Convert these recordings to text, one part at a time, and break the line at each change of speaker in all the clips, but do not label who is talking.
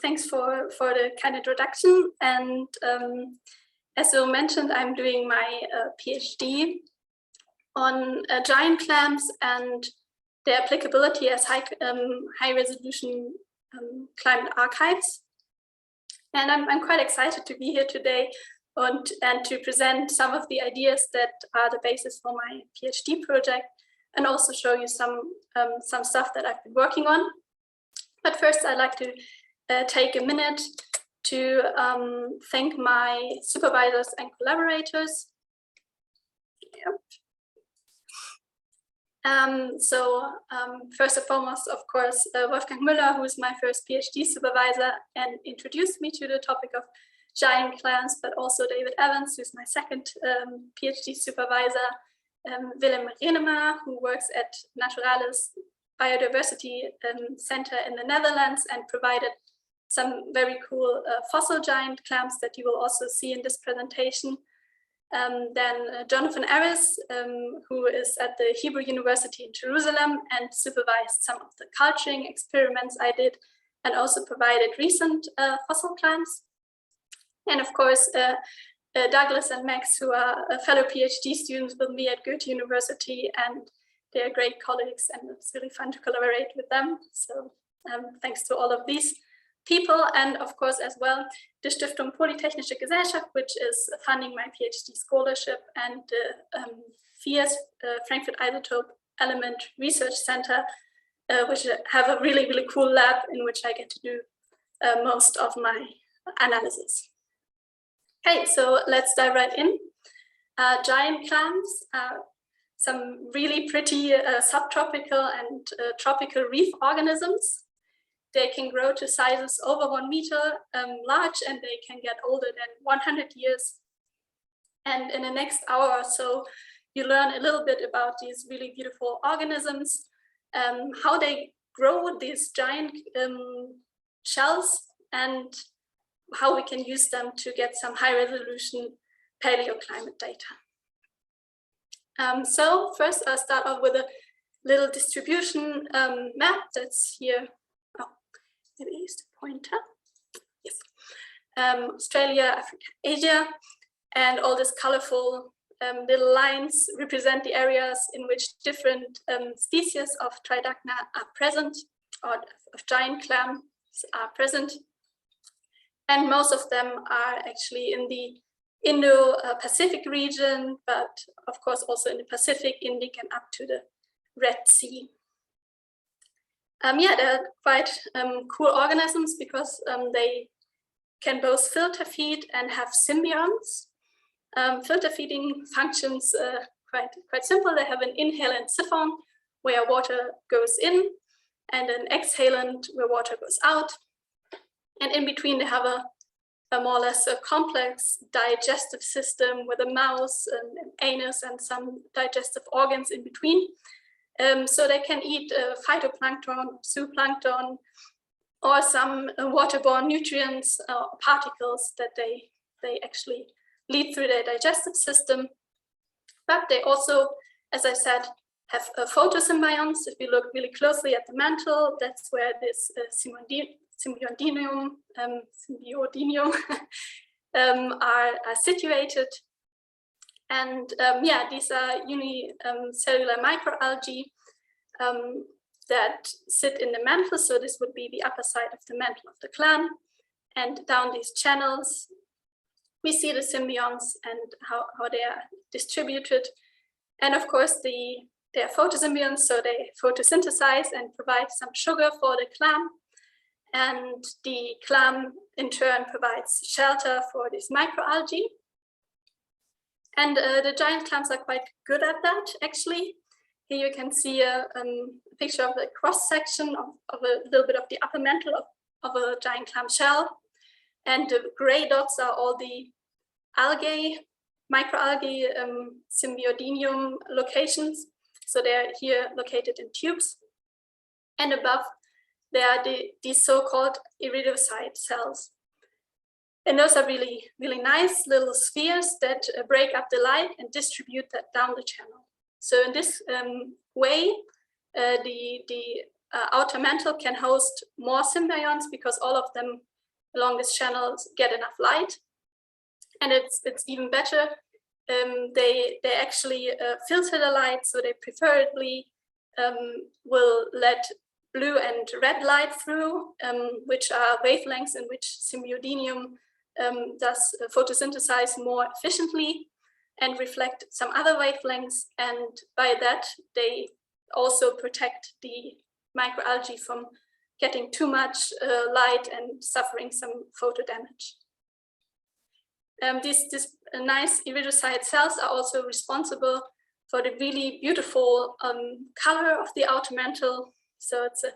thanks for the kind introduction. And as you mentioned, I'm doing my PhD on giant clams and their applicability as high resolution climate archives. And I'm quite excited to be here today and to present some of the ideas that are the basis for my PhD project, and also show you some stuff that I've been working on. But first, I'd like to take a minute to thank my supervisors and collaborators. Yep. First and foremost, of course, Wolfgang Müller, who is my first PhD supervisor and introduced me to the topic of giant clams, but also David Evans, who's my second PhD supervisor, Willem Renema, who works at Naturalis Biodiversity Center in the Netherlands and provided some very cool fossil giant clams that you will also see in this presentation. Then Jonathan Aris, who is at the Hebrew University in Jerusalem and supervised some of the culturing experiments I did, and also provided recent fossil clams. And of course, Douglas and Max, who are fellow PhD students with me at Goethe University, and they're great colleagues, and it's really fun to collaborate with them. So thanks to all of these people, and of course as well the Stiftung Polytechnische Gesellschaft, which is funding my PhD scholarship, and the FIAS, Frankfurt Isotope Element Research Center, which have a really, really cool lab in which I get to do most of my analysis. Okay, so let's dive right in. Giant clams are some really pretty subtropical and tropical reef organisms. They can grow to sizes over 1 meter large, and they can get older than 100 years. And in the next hour or so, you learn a little bit about these really beautiful organisms, how they grow these giant shells, and how we can use them to get some high resolution paleoclimate data. So first I'll start off with a little distribution map that's here. Oh, maybe use the pointer. Yes. Australia, Africa, Asia, and all these colorful little lines represent the areas in which different species of Tridacna are present, or of giant clams are present. And most of them are actually in the Indo-Pacific region, but of course also in the Pacific, Indic, and up to the Red Sea. Yeah, they're quite cool organisms because they can both filter feed and have symbionts. Filter feeding functions quite simple. They have an inhalant siphon where water goes in, and an exhalant where water goes out. And in between, they have a more or less a complex digestive system with a mouth and an anus and some digestive organs in between. So they can eat phytoplankton, zooplankton, or some waterborne nutrients, particles that they actually lead through their digestive system. But they also, as I said, have photosymbionts. If you look really closely at the mantle, that's where this Symbiodinium are situated. And yeah, these are unicellular microalgae that sit in the mantle. So this would be the upper side of the mantle of the clam. And down these channels, we see the symbionts and how they are distributed. And of course, they are photosymbionts, so they photosynthesize and provide some sugar for the clam. And the clam, in turn, provides shelter for this microalgae. And the giant clams are quite good at that, actually. Here you can see a picture of the cross-section of a little bit of the upper mantle of a giant clam shell. And the gray dots are all the algae, microalgae, Symbiodinium locations. So they're here located in tubes. And above, there are these so-called iridocyte cells. And those are really, really nice little spheres that break up the light and distribute that down the channel. So in this way, the outer mantle can host more symbionts because all of them along this channel get enough light. And it's even better. They actually filter the light, so they preferably will let blue and red light through, which are wavelengths in which Symbiodinium does photosynthesize more efficiently and reflect some other wavelengths. And by that, they also protect the microalgae from getting too much light and suffering some photo damage. These nice iridocyte cells are also responsible for the really beautiful color of the outer mantle. So it's a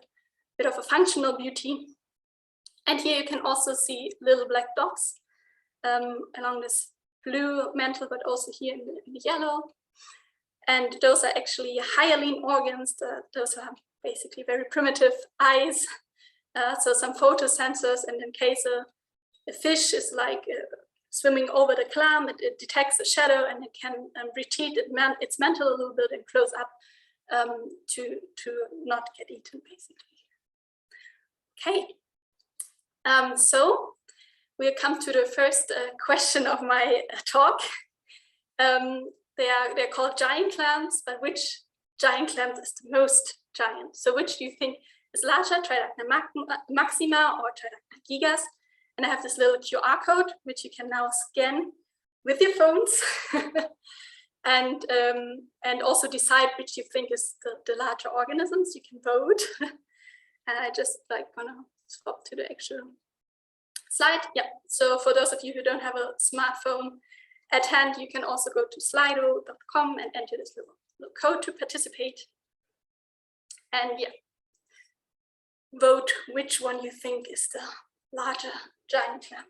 bit of a functional beauty. And here you can also see little black dots along this blue mantle, but also here in the yellow. And those are actually hyaline organs. Those are basically very primitive eyes. So some photosensors, and in case a fish is like swimming over the clam, it detects a shadow and it can retreat its mantle a little bit and close up to not get eaten, basically. Okay, so we come to the first question of my talk. They're called giant clams, but which giant clam is the most giant? So which do you think is larger, Tridacna maxima or Tridacna gigas? And I have this little QR code, which you can now scan with your phones and also decide which you think is the larger organisms. You can vote. And I just gonna swap to the actual slide. Yeah, so for those of you who don't have a smartphone at hand, you can also go to slido.com and enter this little code to participate. And yeah, vote which one you think is the larger giant clam.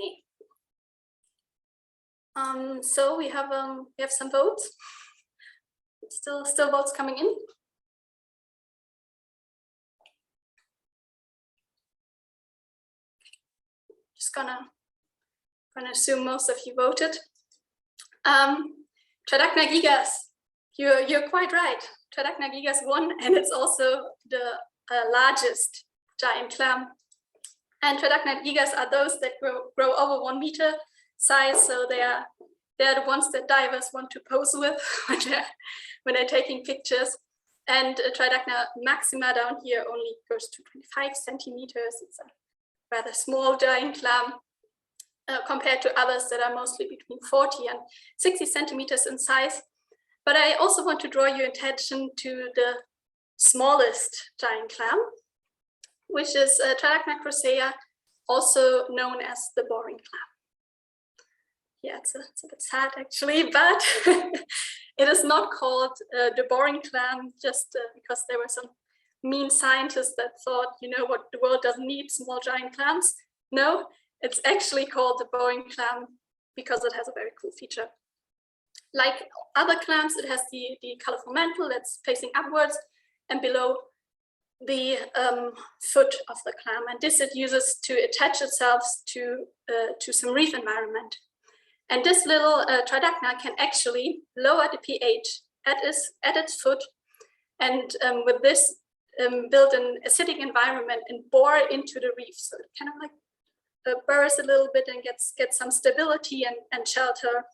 Okay. So we have some votes. Still votes coming in. Just gonna assume most of you voted. Tridacna gigas, you're quite right. Tridacna gigas won, and it's also the largest giant clam. And Tridacna gigas are those that grow over 1 meter size, so they're the ones that divers want to pose with when they're taking pictures. And Tridacna maxima down here only goes to 25 centimeters. It's a rather small giant clam compared to others that are mostly between 40 and 60 centimeters in size. But I also want to draw your attention to the smallest giant clam, which is Tridacna crocea, also known as the boring clam. Yeah, it's a bit sad actually, but it is not called the boring clam just because there were some mean scientists that thought, you know what, the world doesn't need small giant clams. No, it's actually called the boring clam because it has a very cool feature. Like other clams, it has the colorful mantle that's facing upwards and below the foot of the clam, and this it uses to attach itself to some reef environment. And this little Tridacna can actually lower the pH at its foot, and with this build an acidic environment and bore into the reef. So it kind of like burrows a little bit and gets some stability and shelter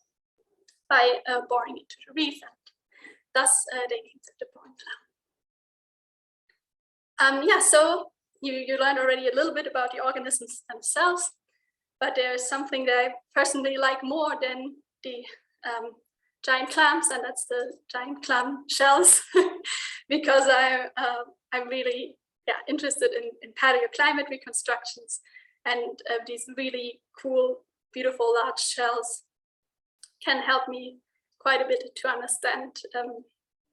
by boring into the reef, and thus they named it the boring clam. Yeah, so you learned already a little bit about the organisms themselves. But there's something that I personally like more than the giant clams, and that's the giant clam shells, because I'm really interested in paleoclimate reconstructions, and these really cool, beautiful large shells can help me quite a bit to understand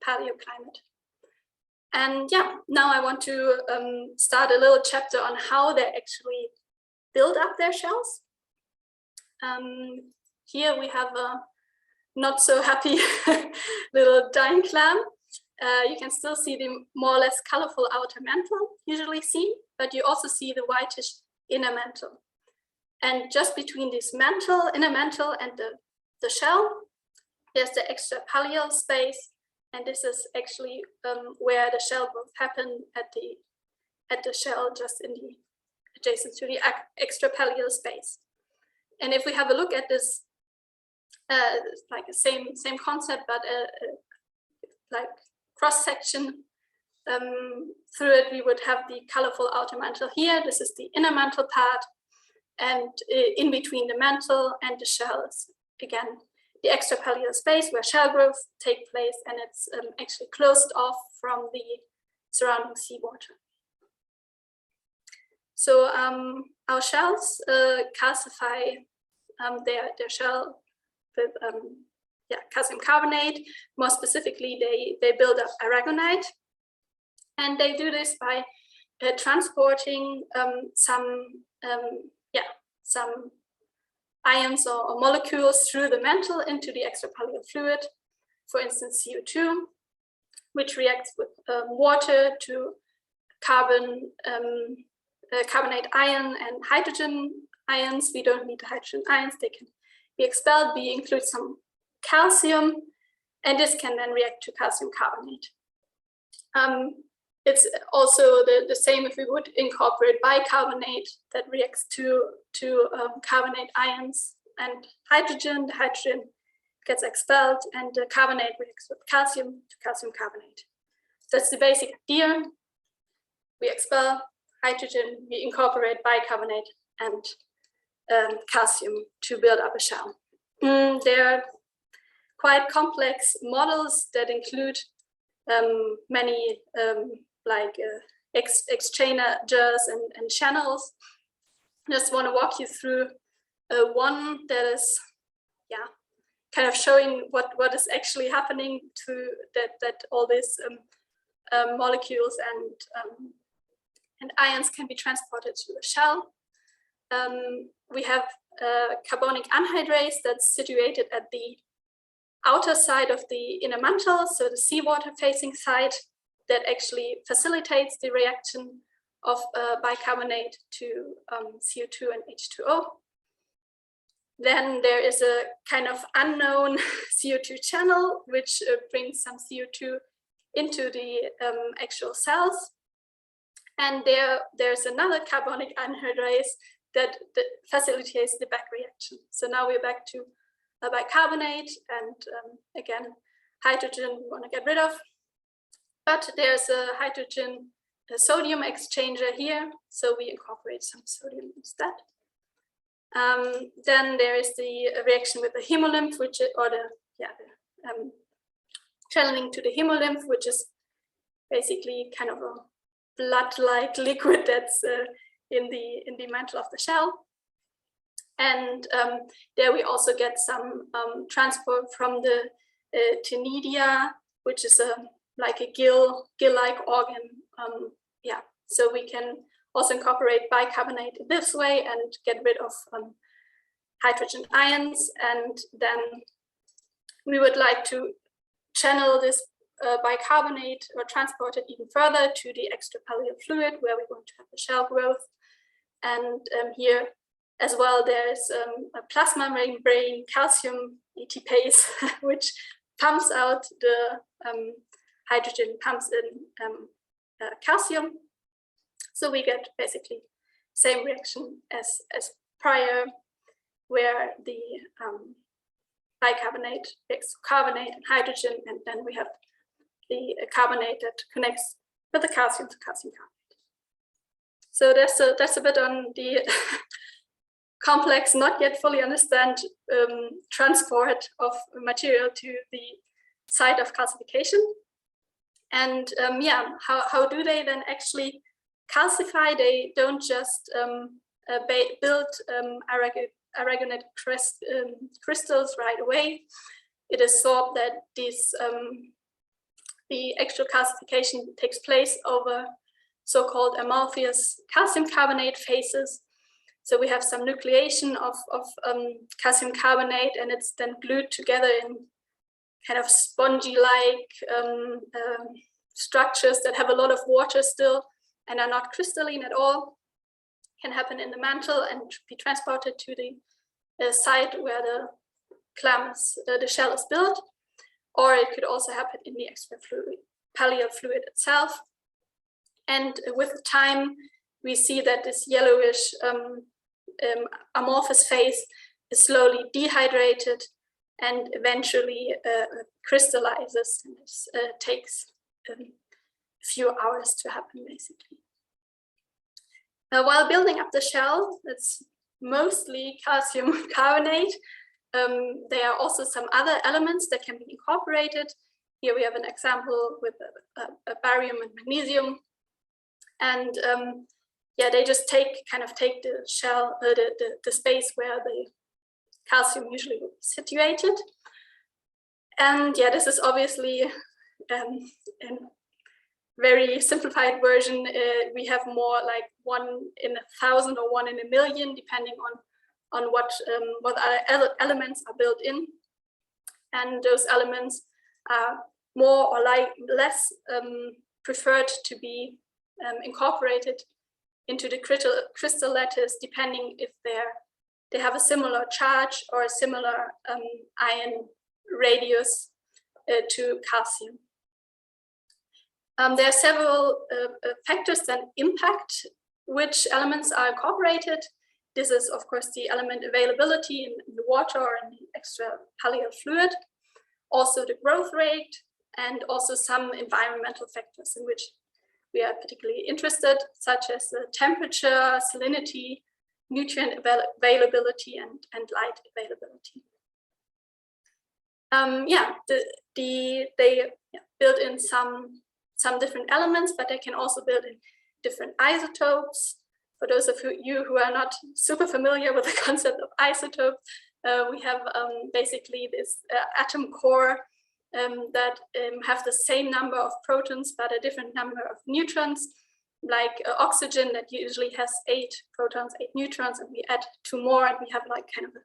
paleoclimate. And yeah, now I want to start a little chapter on how they actually build up their shells. Here we have not so happy little giant clam. You can still see the more or less colorful outer mantle usually seen, but you also see the whitish inner mantle. And just between this mantle, inner mantle, and the shell, there's the extra paleo space, and this is actually where the shell growth happen at the shell, just in the adjacent to the extra paleo space. And if we have a look at this, like the same concept, but like cross section through it, we would have the colorful outer mantle here. This is the inner mantle part, and in between the mantle and the shells, again, the extra paleo space where shell growth take place, and it's actually closed off from the surrounding seawater. So our shells calcify their shell with calcium carbonate. More specifically, they build up aragonite, and they do this by transporting some ions or molecules through the mantle into the extrapaleo fluid, for instance CO2, which reacts with water to carbonate ion and hydrogen ions. We don't need the hydrogen ions, they can be expelled. We include some calcium, and this can then react to calcium carbonate. It's also the same if we would incorporate bicarbonate that reacts to carbonate ions and hydrogen. The hydrogen gets expelled, and the carbonate reacts with calcium to calcium carbonate. That's the basic idea. We expel hydrogen, we incorporate bicarbonate and calcium to build up a shell. There are quite complex models that include many exchangers and channels. I just want to walk you through one that is kind of showing what is actually happening to that all these molecules and ions can be transported to the shell. We have carbonic anhydrase that's situated at the outer side of the inner mantle, so the seawater facing side, that actually facilitates the reaction of bicarbonate to CO2 and H2O. Then there is a kind of unknown CO2 channel, which brings some CO2 into the actual cells. And there's another carbonic anhydrase that facilitates the back reaction. So now we're back to a bicarbonate, and again, hydrogen we want to get rid of. But there's a hydrogen sodium exchanger here, so we incorporate some sodium instead. Then there is the reaction with the hemolymph, which is, or the channeling to the hemolymph, which is basically kind of a blood-like liquid that's in the mantle of the shell. And there we also get some transport from the ctenidia, which is like a gill-like organ. So we can also incorporate bicarbonate this way and get rid of hydrogen ions. And then we would like to channel this bicarbonate or transport it even further to the extrapaleo fluid where we want to have the shell growth. And here as well, there's a plasma membrane calcium ATPase, which pumps out the hydrogen, pumps in calcium. So we get basically same reaction as prior, where the bicarbonate reacts to carbonate and hydrogen, and then we have the carbonate that connects with the calcium to calcium carbonate. So that's a bit on the complex, not yet fully understand transport of material to the site of calcification. And how do they then actually calcify? They don't just build aragonite crystals right away. It is thought that these the actual calcification takes place over so-called amorphous calcium carbonate phases. So we have some nucleation of calcium carbonate, and it's then glued together in kind of spongy-like structures that have a lot of water still and are not crystalline at all. Can happen in the mantle and be transported to the site where the clam is, the shell is built, or it could also happen in the extra fluid, paleo fluid itself. And with time, we see that this yellowish amorphous phase is slowly dehydrated and eventually crystallizes, and this takes a few hours to happen, basically. While building up the shell, it's mostly calcium carbonate. There are also some other elements that can be incorporated. Here we have an example with a barium and magnesium. And yeah, they just take the shell, the space where the calcium usually would be situated. And yeah, this is obviously a very simplified version. We have more like 1 in 1,000 or 1 in a million, depending on what other elements are built in. And those elements are more or less preferred to be incorporated into the crystal lattice, depending if they have a similar charge or a similar ion radius to calcium. There are several factors that impact which elements are incorporated. This is, of course, the element availability in the water or in the extra paleo fluid, also the growth rate, and also some environmental factors in which we are particularly interested, such as the temperature, salinity, nutrient availability, and light availability. They build in some different elements, but they can also build in different isotopes. For those of you who are not super familiar with the concept of isotope, we have basically this atom core that have the same number of protons but a different number of neutrons, like oxygen that usually has 8 protons, 8 neutrons, and we add 2 more and we have like kind of a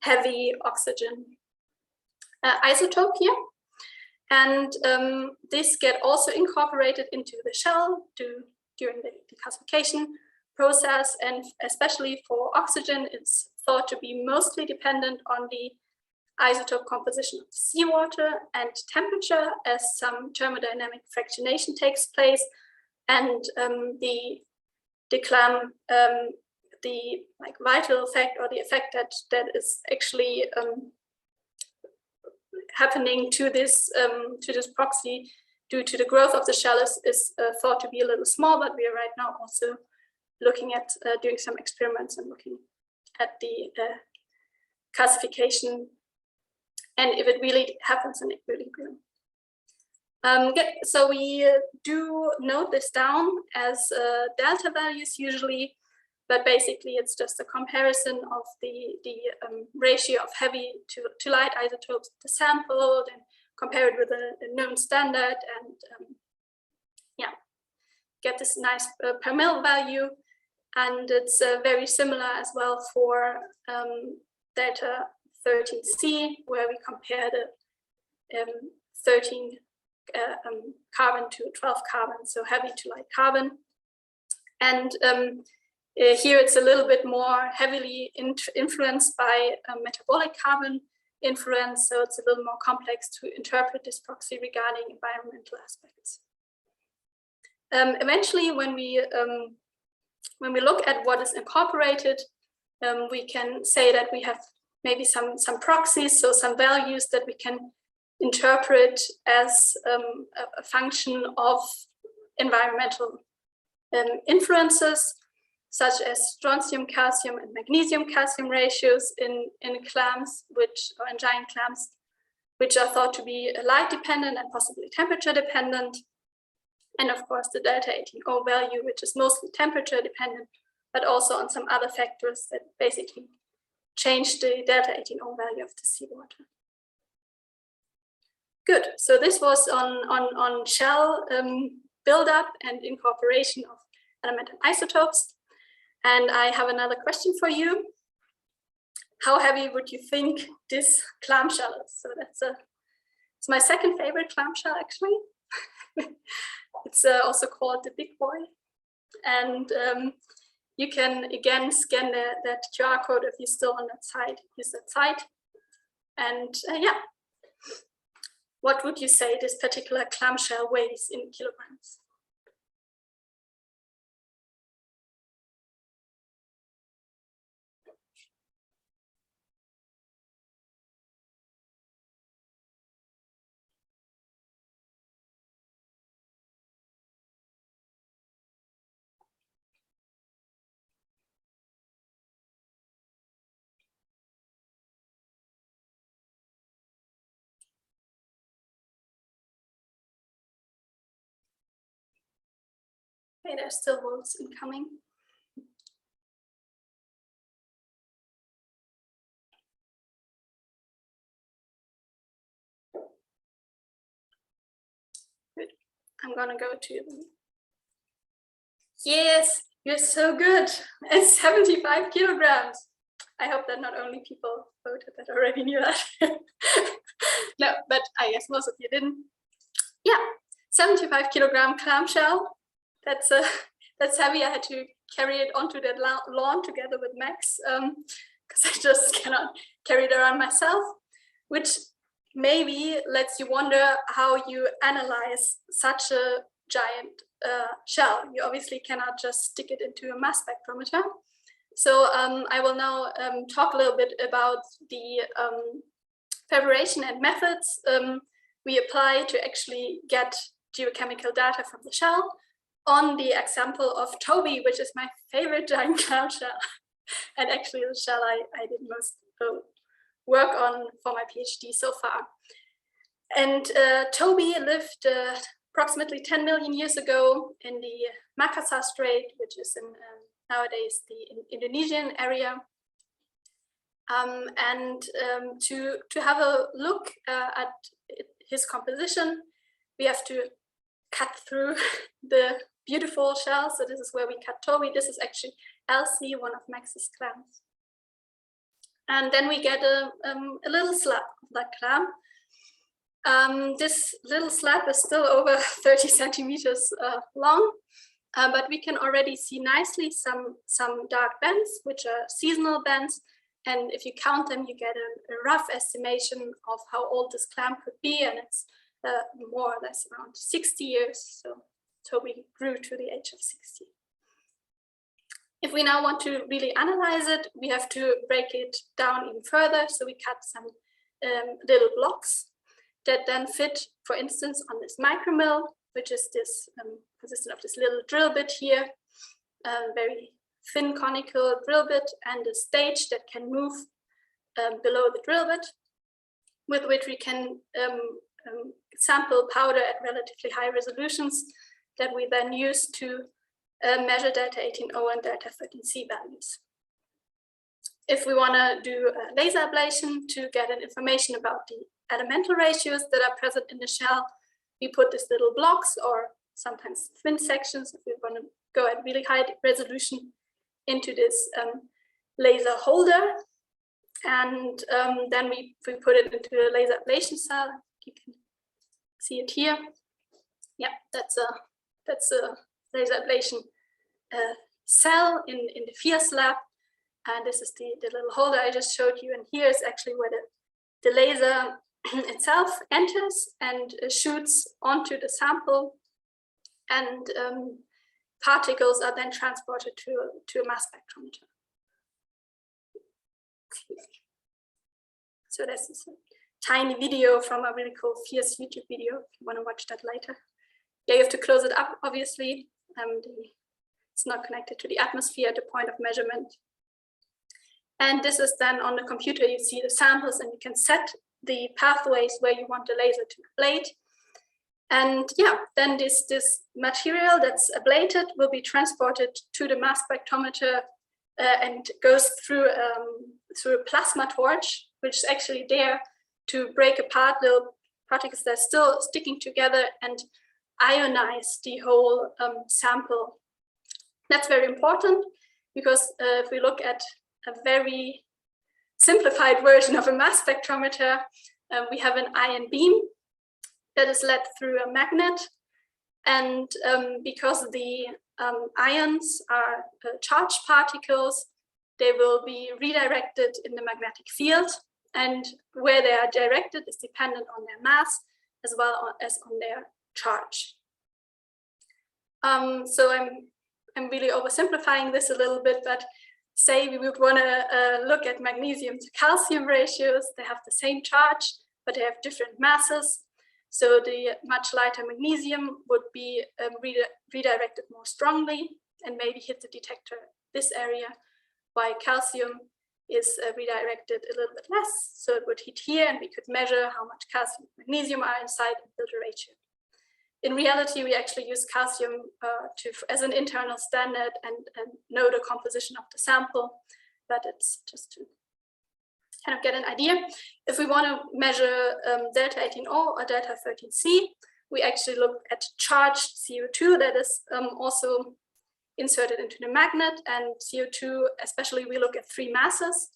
heavy oxygen isotope here. And this get also incorporated into the shell during the decalcification process, and especially for oxygen, it's thought to be mostly dependent on the isotope composition of the seawater and temperature, as some thermodynamic fractionation takes place, and the clam, the like vital effect or the effect that is actually happening to this proxy due to the growth of the shell is thought to be a little small, but we are right now also looking at doing some experiments and looking at the calcification, and if it really happens in equilibrium. So we do note this down as delta values usually, but basically it's just a comparison of the ratio of heavy to light isotopes sampled and compare it with a known standard, and get this nice per mil value. And it's very similar as well for delta 13C, where we compare the 13 carbon to 12 carbon, so heavy to light carbon. And here it's a little bit more heavily influenced by metabolic carbon influence, so it's a little more complex to interpret this proxy regarding environmental aspects. Eventually, when we look at what is incorporated, we can say that we have maybe some proxies, so some values that we can interpret as a function of environmental influences, such as strontium calcium and magnesium calcium ratios in clams, or in giant clams, which are thought to be light dependent and possibly temperature dependent. And of course the delta 18O value, which is mostly temperature dependent, but also on some other factors that basically change the delta 18O value of the seawater. Good, so this was on shell buildup and incorporation of elemental isotopes. And I have another question for you. How heavy would you think this clamshell is? So it's my second favorite clamshell, actually. It's also called the big boy. And you can again scan that QR code if you're still on that site, use that site. And yeah, what would you say this particular clamshell weighs in kilograms? Okay, there's still votes incoming. Good. I'm gonna go to them. Yes, you're so good. It's 75 kilograms. I hope that not only people voted that already knew that. No, but I guess most of you didn't. Yeah, 75 kilogram clamshell. That's heavy. I had to carry it onto that lawn together with Max because I just cannot carry it around myself, which maybe lets you wonder how you analyze such a giant shell. You obviously cannot just stick it into a mass spectrometer. So I will now talk a little bit about the preparation and methods we apply to actually get geochemical data from the shell on the example of Toby, which is my favorite giant clam shell. And actually the shell I did most work on for my PhD so far. And Toby lived approximately 10 million years ago in the Makassar Strait, which is in nowadays the Indonesian area. To have a look at his composition, we have to cut through the beautiful shell. So this is where we cut Toby. This is actually Elsie, one of Max's clams. And then we get a little slab of that clam. This little slab is still over 30 centimeters long, but we can already see nicely some dark bands, which are seasonal bands. And if you count them, you get a rough estimation of how old this clam could be. And it's more or less around 60 years. So Toby grew to the age of 60. If we now want to really analyze it, we have to break it down even further. So we cut some little blocks that then fit, for instance, on this micromill, which is this consistent of this little drill bit here, very thin conical drill bit, and a stage that can move below the drill bit, with which we can sample powder at relatively high resolutions that we then use to measure delta 18O and delta 13C values. If we want to do a laser ablation to get an information about the elemental ratios that are present in the shell, we put these little blocks or sometimes thin sections, if we want to go at really high resolution, into this laser holder. And then we put it into a laser ablation cell. You can see it here. Yeah, that's a laser ablation cell in the Fierce lab. And this is the little holder I just showed you. And here is actually where the laser itself enters and shoots onto the sample. And particles are then transported to a mass spectrometer. So this is a tiny video from a really cool Fierce YouTube video, if you want to watch that later. Yeah, you have to close it up, obviously. It's not connected to the atmosphere at the point of measurement. And this is then on the computer, you see the samples and you can set the pathways where you want the laser to ablate. And yeah, then this material that's ablated will be transported to the mass spectrometer and goes through a plasma torch, which is actually there to break apart little particles that are still sticking together and ionize the whole sample. That's very important because if we look at a very simplified version of a mass spectrometer, we have an ion beam that is led through a magnet. And because the ions are charged particles, they will be redirected in the magnetic field. And where they are directed is dependent on their mass as well as on their charge. So I'm really oversimplifying this a little bit, but say we would want to look at magnesium to calcium ratios. They have the same charge, but they have different masses. So the much lighter magnesium would be redirected more strongly and maybe hit the detector this area, while calcium is redirected a little bit less. So it would hit here and we could measure how much calcium and magnesium are inside and build a ratio. In reality, we actually use calcium as an internal standard and know the composition of the sample, but it's just to kind of get an idea. If we want to measure delta 18O or delta 13C, we actually look at charged CO2 that is also inserted into the magnet, and CO2, especially we look at three masses,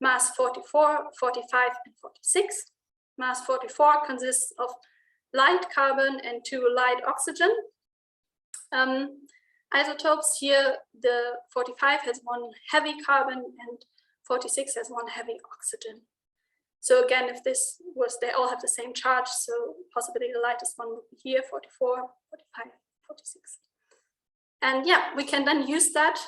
mass 44, 45, and 46. Mass 44 consists of light carbon and 2 light oxygen. Isotopes here, the 45 has 1 heavy carbon and 46 has 1 heavy oxygen. So again, if this was, they all have the same charge, so possibly the lightest one would be here, 44, 45, 46. And yeah, we can then use that,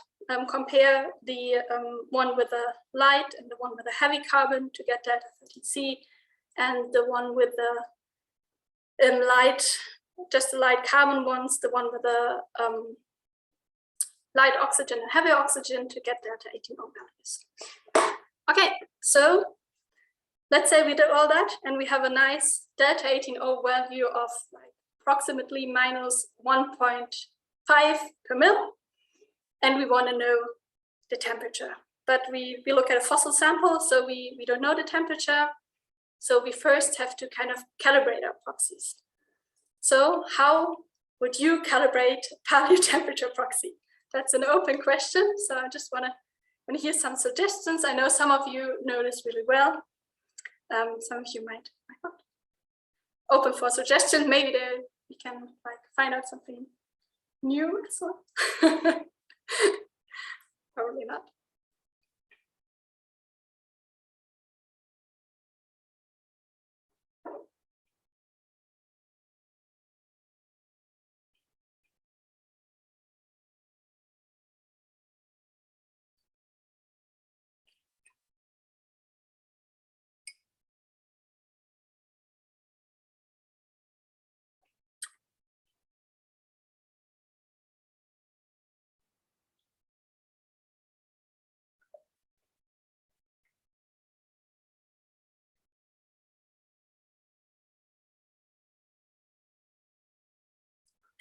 compare the one with the light and the one with the heavy carbon to get delta 13C, and the one with the light, just the light carbon ones, the one with the light oxygen and heavy oxygen to get delta 18O values. Okay, so let's say we did all that and we have a nice delta 18O value of like approximately minus 1.5 per mil, and we want to know the temperature. But we look at a fossil sample, so we don't know the temperature. So we first have to kind of calibrate our proxies. So how would you calibrate paleo temperature proxy? That's an open question. So I just want to hear some suggestions. I know some of you know this really well. Some of you might not. Open for suggestions. Maybe we can like find out something new as well. Probably not.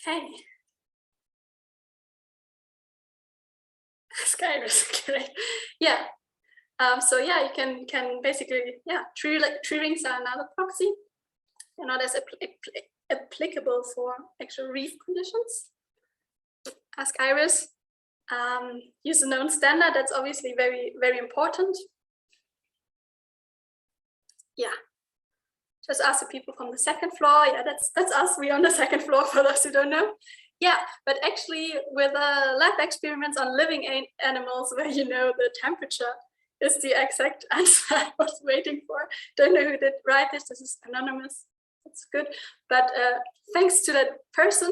Okay. Skyrus, great. Yeah. So yeah, you can basically, yeah, tree rings are another proxy. They're not as applicable for actual reef conditions. Ask Iris. Use a known standard. That's obviously very, very important. Yeah. Just ask the people from the second floor. Yeah, that's us. We're on the second floor for those who don't know. Yeah, but actually with lab experiments on living animals where you know the temperature is the exact answer I was waiting for. Don't know who did write this. This is anonymous. That's good. But thanks to that person.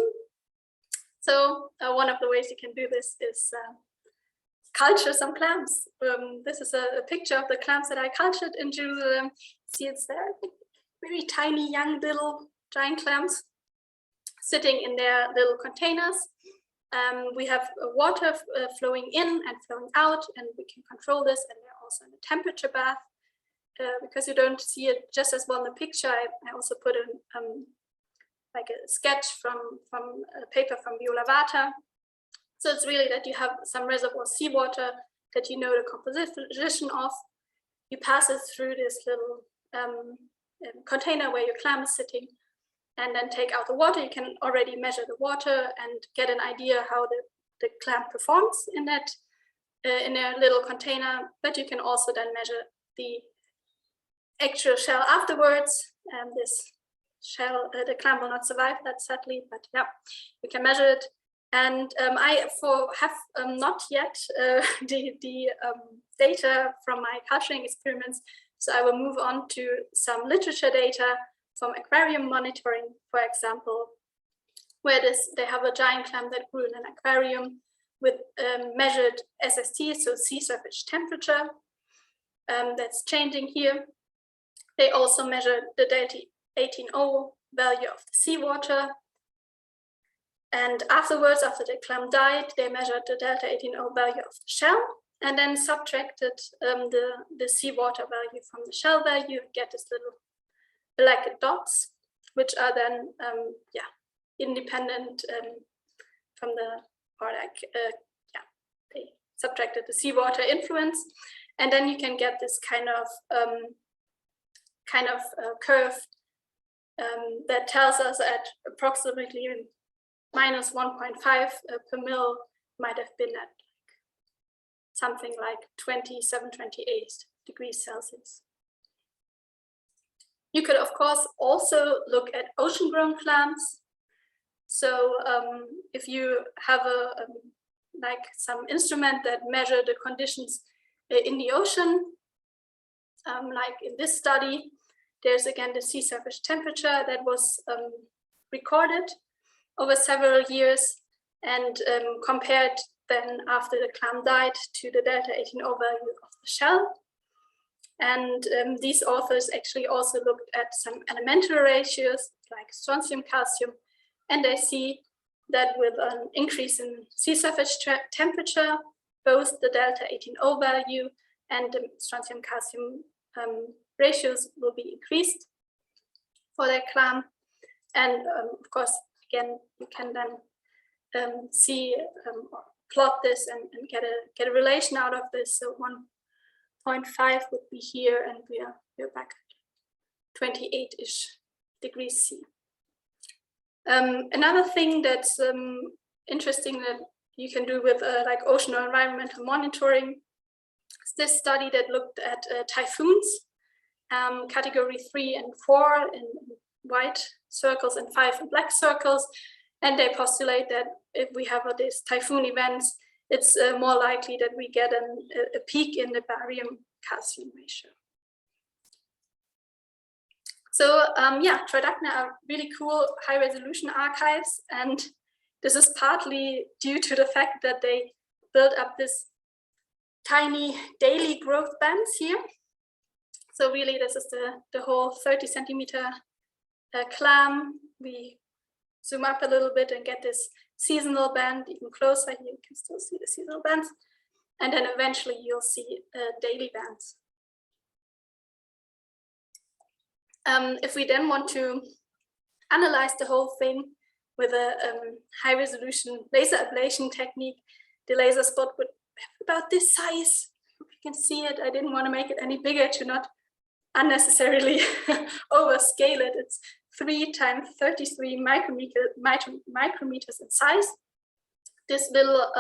So one of the ways you can do this is culture some clams. This is a picture of the clams that I cultured in Jerusalem. See, it's there. Very tiny, young, little giant clams sitting in their little containers. We have water flowing in and flowing out, and we can control this. And they're also in a temperature bath. Because you don't see it just as well in the picture, I also put in like a sketch from a paper from Viola Vata. So it's really that you have some reservoir seawater that you know the composition of. You pass it through this little container where your clam is sitting, and then take out the water. You can already measure the water and get an idea how the clam performs in that in a little container, but you can also then measure the actual shell afterwards. And this shell, the clam will not survive that sadly, but yeah, you can measure it. And I have not yet the data from my culturing experiments, so I will move on to some literature data from aquarium monitoring, for example, where they have a giant clam that grew in an aquarium with measured SST, so sea surface temperature, that's changing here. They also measured the delta 18O value of the seawater. And afterwards, after the clam died, they measured the delta 18O value of the shell and then subtracted the seawater value from the shell value, get this little black dots, which are then independent from the, they subtracted the seawater influence. And then you can get this kind of curve that tells us at approximately minus 1.5 per mil might have been at something like 27, 28 degrees Celsius. You could, of course, also look at ocean-grown clams. So if you have some instrument that measure the conditions in the ocean, like in this study, there's again the sea surface temperature that was recorded over several years and compared then after the clam died to the delta 18O value of the shell. And these authors actually also looked at some elemental ratios like strontium, calcium, and they see that with an increase in sea surface temperature, both the delta 18O value and the strontium calcium ratios will be increased for their clam. And of course, again, you can then see or plot this and get a relation out of this. So 1.5 would be here, and we're back at 28-ish degrees C. Another thing that's interesting that you can do with like ocean or environmental monitoring is this study that looked at typhoons, category 3 and 4 in white circles and 5 in black circles. And they postulate that if we have these typhoon events, it's more likely that we get a peak in the barium calcium ratio. So Tridacna are really cool high resolution archives, and this is partly due to the fact that they built up this tiny daily growth bands here. So really this is the whole 30 centimeter clam. We zoom up a little bit and get this seasonal band even closer. Here you can still see the seasonal bands. And then eventually you'll see daily bands. If we then want to analyze the whole thing with a high resolution laser ablation technique, the laser spot would have about this size. You can see it. I didn't want to make it any bigger to not unnecessarily overscale it. It's 3 times 33 micrometers in size. This little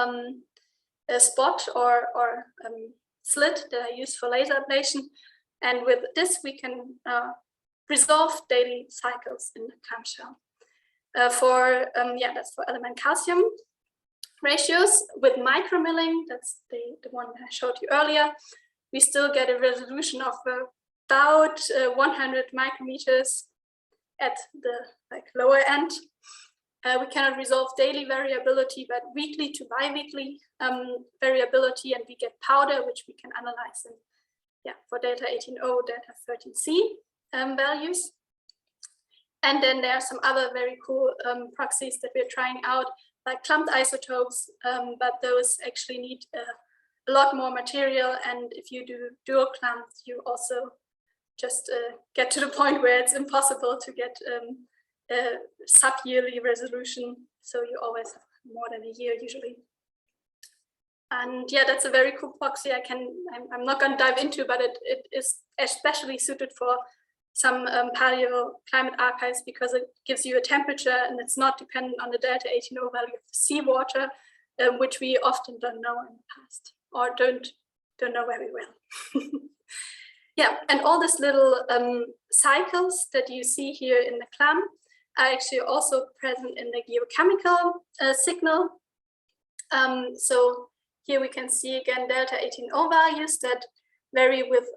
spot or slit that I use for laser ablation. And with this, we can resolve daily cycles in the clamshell. That's for element calcium ratios. With micromilling, that's the one that I showed you earlier, we still get a resolution of about 100 micrometers at the lower end. We cannot resolve daily variability, but weekly to bi-weekly variability, and we get powder, which we can analyze in, for delta 18O, delta 13C values. And then there are some other very cool proxies that we're trying out, like clumped isotopes, but those actually need a lot more material. And if you do dual clumps, you also just get to the point where it's impossible to get sub-yearly resolution. So you always have more than a year usually. And yeah, that's a very cool proxy. I'm not going to dive into, but it is especially suited for some paleoclimate archives because it gives you a temperature and it's not dependent on the delta 18O value of the seawater, which we often don't know in the past. or don't know very well. Yeah, and all these little cycles that you see here in the clam are actually also present in the geochemical signal. So here we can see again delta 18O values that vary with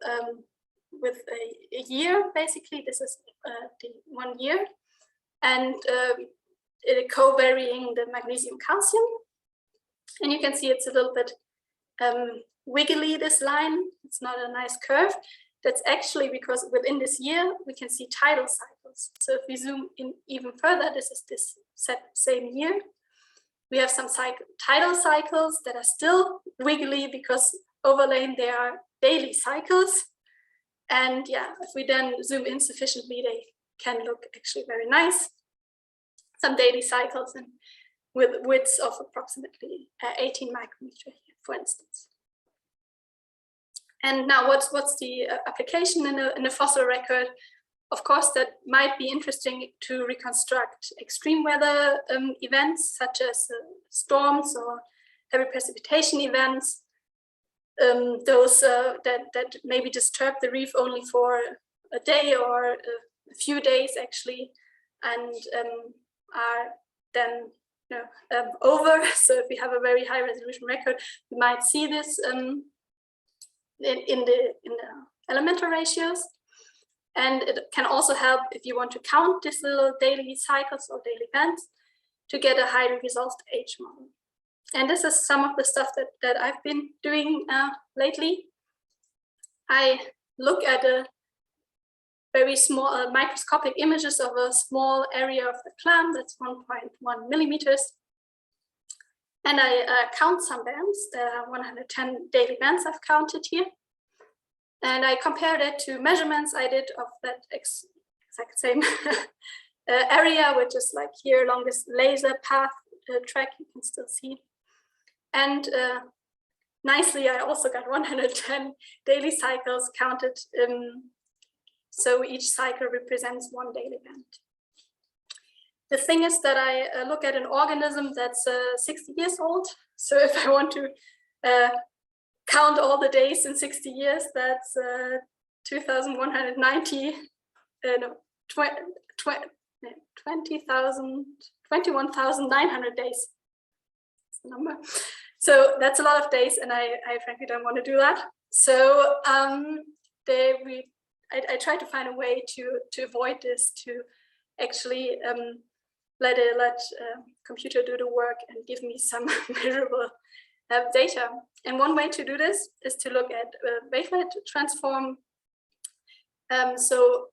a year. Basically, this is the 1 year, and co-varying the magnesium calcium. And you can see it's a little bit wiggly, this line. It's not a nice curve. That's actually because within this year we can see tidal cycles. So if we zoom in even further, this is this same year. We have some tidal cycles that are still wiggly because overlain there are daily cycles. And yeah, if we then zoom in sufficiently, they can look actually very nice. Some daily cycles and with widths of approximately 18 micrometer here, for instance. And now what's the application in a fossil record? Of course, that might be interesting to reconstruct extreme weather events such as storms or heavy precipitation events. Those that maybe disturb the reef only for a day or a few days actually, and are then over. So if we have a very high resolution record, we might see this in the elemental ratios. And it can also help if you want to count these little daily cycles or daily events to get a highly resolved age model. And this is some of the stuff that I've been doing lately. I look at a very small microscopic images of a small area of the clam that's 1.1 millimeters. And I count some bands. There are 110 daily bands I've counted here. And I compared it to measurements I did of that exact same area, which is like here along this laser path track, you can still see. And nicely, I also got 110 daily cycles counted. So each cycle represents one daily band. The thing is that I look at an organism that's 60 years old. So if I want to count all the days in 60 years, that's 2,190, 21,900 days. That's the number. So that's a lot of days, and I frankly don't want to do that. So I try to find a way to avoid this, to actually let computer do the work and give me some measurable data. And one way to do this is to look at wavelet transform. So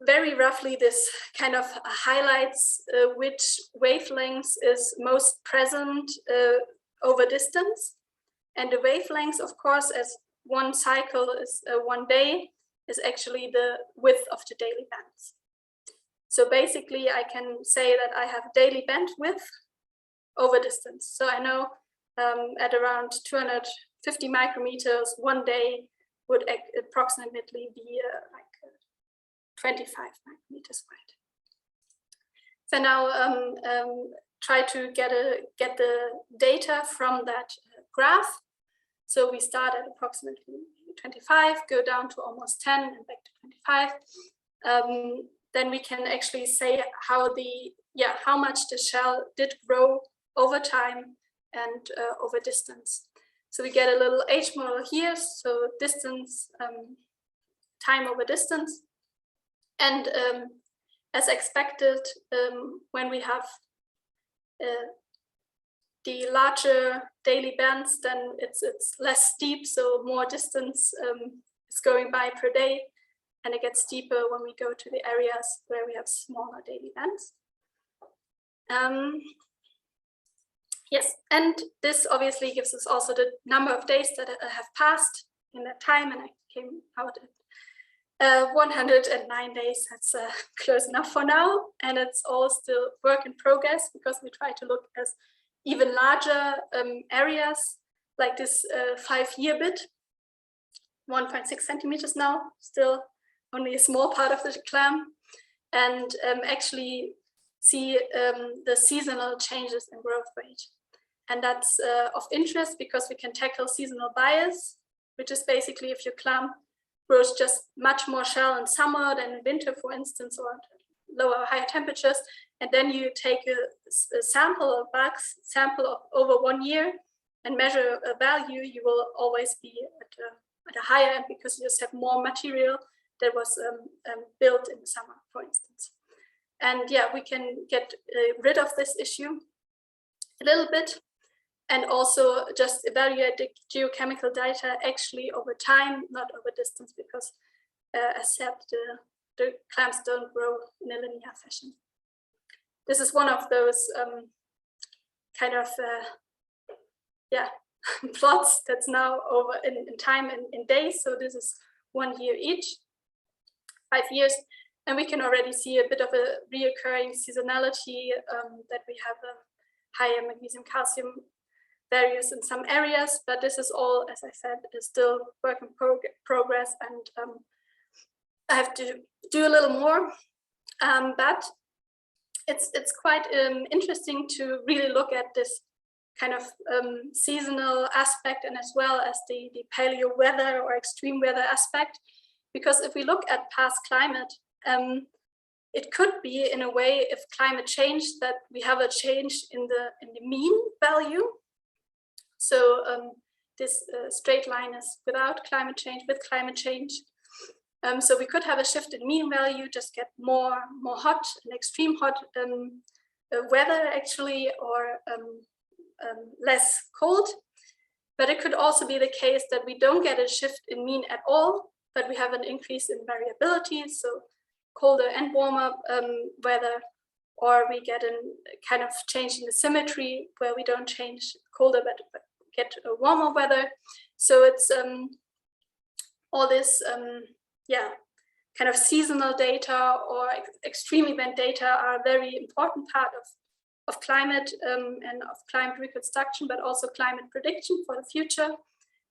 very roughly, this kind of highlights which wavelengths is most present over distance. And the wavelengths, of course, as one cycle is 1 day, is actually the width of the daily bands. So basically, I can say that I have daily bandwidth over distance. So I know at around 250 micrometers, 1 day would approximately be like 25 micrometers wide. So now try to get the data from that graph. So we start at approximately 25, go down to almost 10 and back to 25. Then we can actually say how much the shell did grow over time and over distance. So we get a little age model here. So distance, time over distance. And as expected, when we have the larger daily bands, then it's less steep, so more distance is going by per day, and it gets steeper when we go to the areas where we have smaller daily bands. Yes, and this obviously gives us also the number of days that have passed in that time, and I came out at 109 days. That's close enough for now, and it's all still work in progress because we try to look at even larger areas, like this 5-year bit, 1.6 centimeters now, still only a small part of the clam, and actually see the seasonal changes in growth rate. And that's of interest because we can tackle seasonal bias, which is basically if your clam grows just much more shell in summer than in winter, for instance, or lower, higher temperatures, and then you take a sample of bugs, sample of over 1 year, and measure a value, you will always be at a higher end because you just have more material that was built in the summer, for instance. And yeah, we can get rid of this issue a little bit, and also just evaluate the geochemical data actually over time, not over distance, because as said, the clams don't grow in a linear fashion. This is one of those kind of plots that's now over in time in days. So this is 1 year each, 5 years, and we can already see a bit of a reoccurring seasonality, that we have a higher magnesium calcium values in some areas, but this is all, as I said, is still work in progress, and I have to do a little more, but it's quite interesting to really look at this kind of seasonal aspect, and as well as the paleo weather or extreme weather aspect, because if we look at past climate, it could be in a way, if climate changed, that we have a change in the mean value. So this straight line is without climate change, with climate change. So we could have a shift in mean value, just get more hot and extreme hot weather actually, or less cold. But it could also be the case that we don't get a shift in mean at all, but we have an increase in variability, so colder and warmer weather, or we get a kind of change in the symmetry where we don't change colder but get a warmer weather. So it's all this kind of seasonal data or extreme event data are a very important part of climate and of climate reconstruction, but also climate prediction for the future.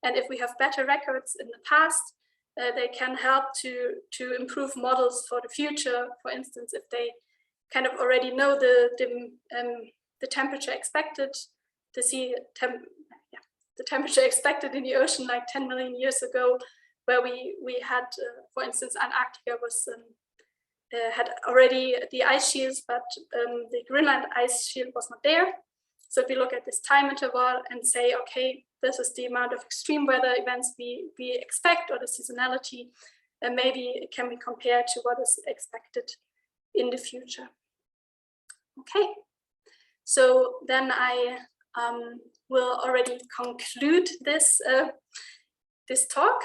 And if we have better records in the past, they can help to improve models for the future. For instance, if they kind of already know the temperature expected, the temperature expected in the ocean like 10 million years ago, where we had, for instance, Antarctica was had already the ice shields, but the Greenland ice shield was not there. So if we look at this time interval and say, okay, this is the amount of extreme weather events we expect, or the seasonality, and maybe it can be compared to what is expected in the future. Okay, so then I will already conclude this this talk.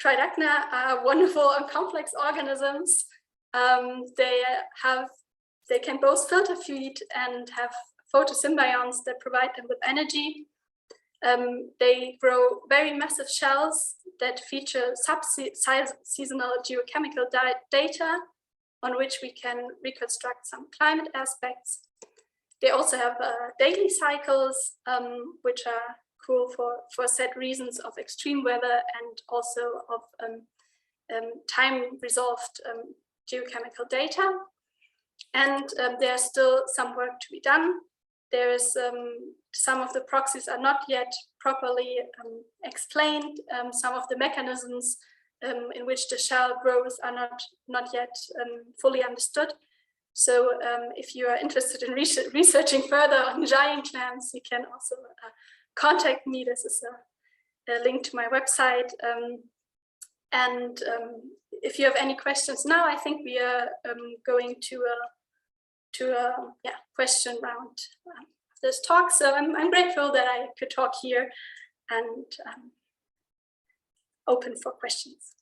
Tridacna are wonderful and complex organisms. They can both filter feed and have photosymbionts that provide them with energy. They grow very massive shells that feature sub-seasonal geochemical data on which we can reconstruct some climate aspects. They also have daily cycles, which are cool for set reasons of extreme weather and also of time-resolved geochemical data. And there's still some work to be done. There's some of the proxies are not yet properly explained. Some of the mechanisms in which the shell grows are not yet fully understood. So if you are interested in researching further on giant clams, you can also contact me. This is a link to my website. And if you have any questions now, I think we are going to a question round of this talk. So I'm grateful that I could talk here and open for questions.